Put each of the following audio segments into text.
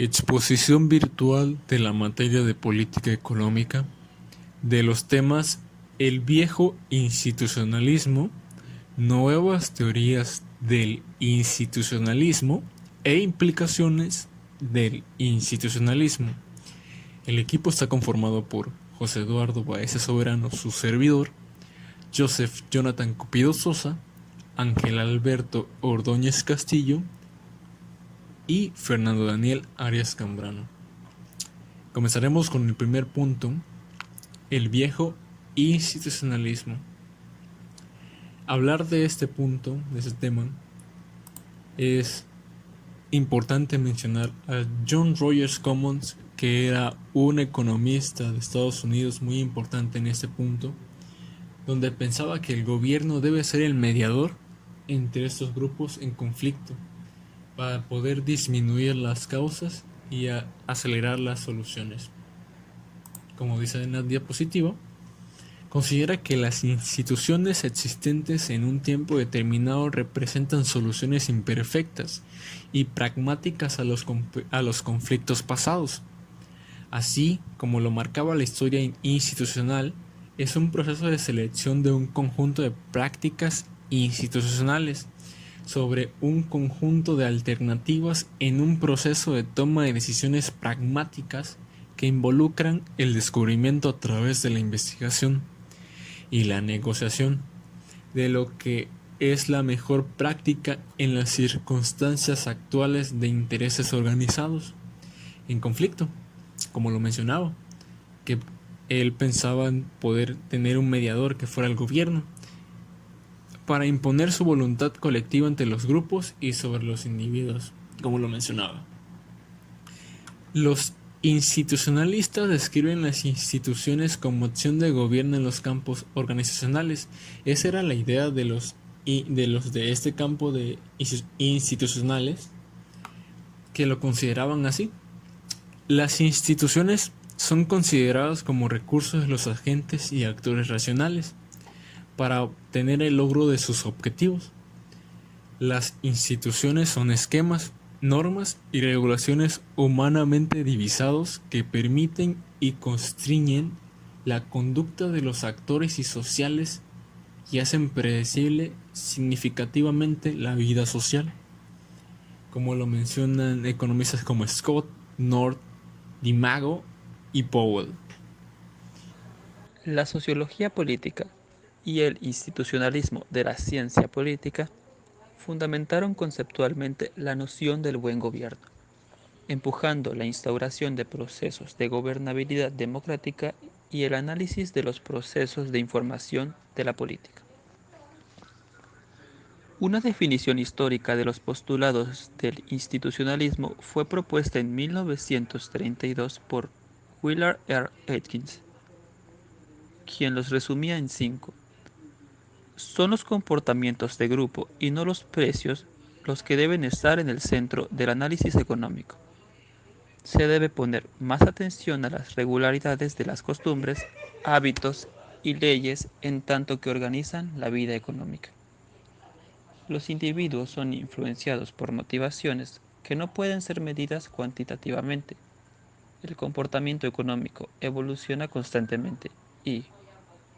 Exposición virtual de la materia de política económica de los temas el viejo institucionalismo, nuevas teorías del institucionalismo e implicaciones del institucionalismo. El equipo está conformado por José Eduardo Baeza Soberano, su servidor, Joseph Jonathan Cupido Sosa, Ángel Alberto Ordóñez Castillo y Fernando Daniel Arias Cambrano. Comenzaremos con el primer punto, el viejo institucionalismo. Hablar de este punto, de este tema, es importante mencionar a John Rogers Commons, que era un economista de Estados Unidos muy importante en este punto, donde pensaba que el gobierno debe ser el mediador entre estos grupos en conflicto para poder disminuir las causas y acelerar las soluciones. Como dice en la diapositiva, considera que las instituciones existentes en un tiempo determinado representan soluciones imperfectas y pragmáticas a los conflictos pasados. Así como lo marcaba la historia institucional, es un proceso de selección de un conjunto de prácticas institucionales sobre un conjunto de alternativas en un proceso de toma de decisiones pragmáticas que involucran el descubrimiento a través de la investigación y la negociación de lo que es la mejor práctica en las circunstancias actuales de intereses organizados en conflicto, como lo mencionaba, que él pensaba en poder tener un mediador que fuera el gobierno para imponer su voluntad colectiva ante los grupos y sobre los individuos, como lo mencionaba. Los institucionalistas describen las instituciones como acción de gobierno en los campos organizacionales. Esa era la idea de los de este campo de institucionales, que lo consideraban así. Las instituciones son consideradas como recursos de los agentes y actores racionales para obtener el logro de sus objetivos. Las instituciones son esquemas, normas y regulaciones humanamente divisados que permiten y constriñen la conducta de los actores y sociales y hacen predecible significativamente la vida social, como lo mencionan economistas como Scott, North, Dimago y Powell. La sociología política y el institucionalismo de la ciencia política fundamentaron conceptualmente la noción del buen gobierno, empujando la instauración de procesos de gobernabilidad democrática y el análisis de los procesos de información de la política. Una definición histórica de los postulados del institucionalismo fue propuesta en 1932 por Willard R. Atkins, quien los resumía en 5. Son los comportamientos de grupo y no los precios los que deben estar en el centro del análisis económico. Se debe poner más atención a las regularidades de las costumbres, hábitos y leyes en tanto que organizan la vida económica. Los individuos son influenciados por motivaciones que no pueden ser medidas cuantitativamente. El comportamiento económico evoluciona constantemente y,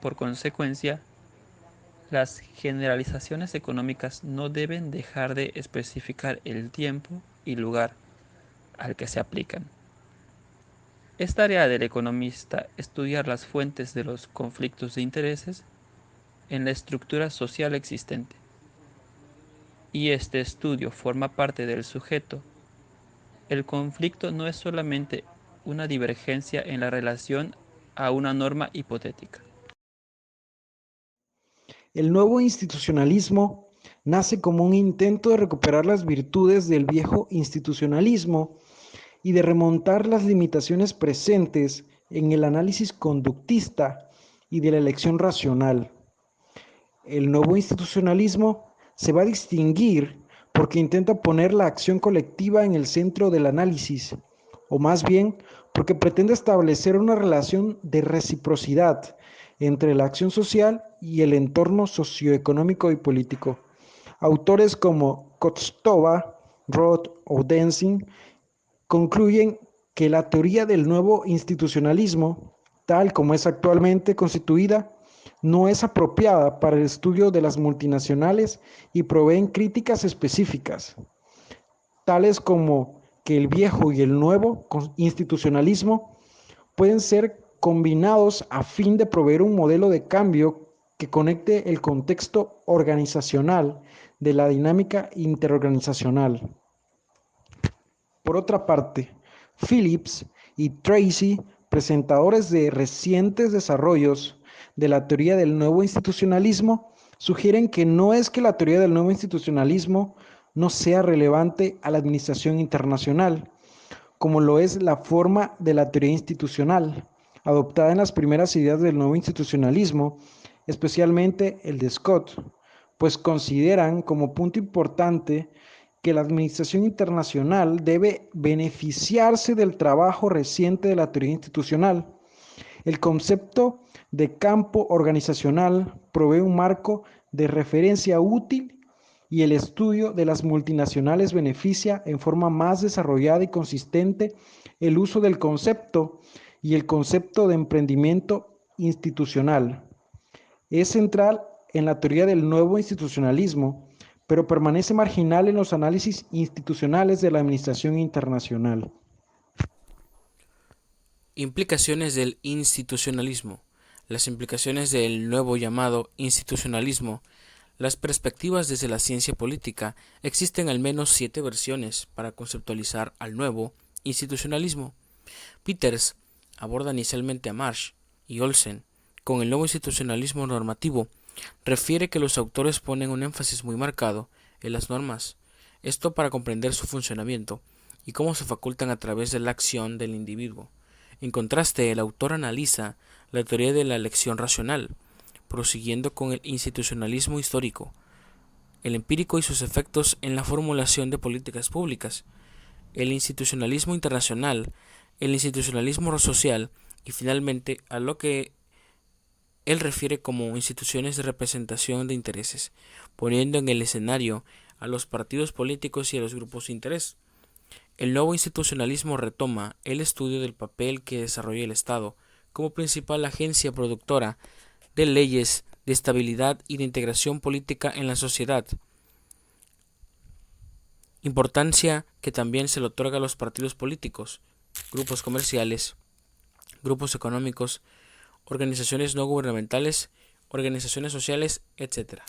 por consecuencia, las generalizaciones económicas no deben dejar de especificar el tiempo y lugar al que se aplican. Es tarea del economista estudiar las fuentes de los conflictos de intereses en la estructura social existente, y este estudio forma parte del sujeto. El conflicto no es solamente una divergencia en la relación a una norma hipotética. El nuevo institucionalismo nace como un intento de recuperar las virtudes del viejo institucionalismo y de remontar las limitaciones presentes en el análisis conductista y de la elección racional. El nuevo institucionalismo se va a distinguir porque intenta poner la acción colectiva en el centro del análisis, o más bien porque pretende establecer una relación de reciprocidad entre la acción social y el entorno socioeconómico y político. Autores como Kostova, Roth o Denzin concluyen que la teoría del nuevo institucionalismo, tal como es actualmente constituida, no es apropiada para el estudio de las multinacionales y proveen críticas específicas, tales como que el viejo y el nuevo institucionalismo pueden ser combinados a fin de proveer un modelo de cambio que conecte el contexto organizacional de la dinámica interorganizacional. Por otra parte, Phillips y Tracy, presentadores de recientes desarrollos de la teoría del nuevo institucionalismo, sugieren que no es que la teoría del nuevo institucionalismo no sea relevante a la administración internacional, como lo es la forma de la teoría institucional, adoptada en las primeras ideas del nuevo institucionalismo, especialmente el de Scott, pues consideran como punto importante que la administración internacional debe beneficiarse del trabajo reciente de la teoría institucional. El concepto de campo organizacional provee un marco de referencia útil y el estudio de las multinacionales beneficia en forma más desarrollada y consistente el uso del concepto y el concepto de emprendimiento institucional. Es central en la teoría del nuevo institucionalismo, pero permanece marginal en los análisis institucionales de la administración internacional. Implicaciones del institucionalismo. Las implicaciones del nuevo llamado institucionalismo. Las perspectivas desde la ciencia política. Existen al menos 7 versiones para conceptualizar al nuevo institucionalismo. Peters aborda inicialmente a Marsh y Olsen con el nuevo institucionalismo normativo. Refiere que los autores ponen un énfasis muy marcado en las normas, esto para comprender su funcionamiento y cómo se facultan a través de la acción del individuo. En contraste, el autor analiza la teoría de la elección racional, prosiguiendo con el institucionalismo histórico, el empírico y sus efectos en la formulación de políticas públicas, el institucionalismo internacional, el institucionalismo social y finalmente a lo que él refiere como instituciones de representación de intereses, poniendo en el escenario a los partidos políticos y a los grupos de interés. El nuevo institucionalismo retoma el estudio del papel que desarrolla el Estado como principal agencia productora de leyes de estabilidad y de integración política en la sociedad, importancia que también se le otorga a los partidos políticos, grupos comerciales, grupos económicos, organizaciones no gubernamentales, organizaciones sociales, etc.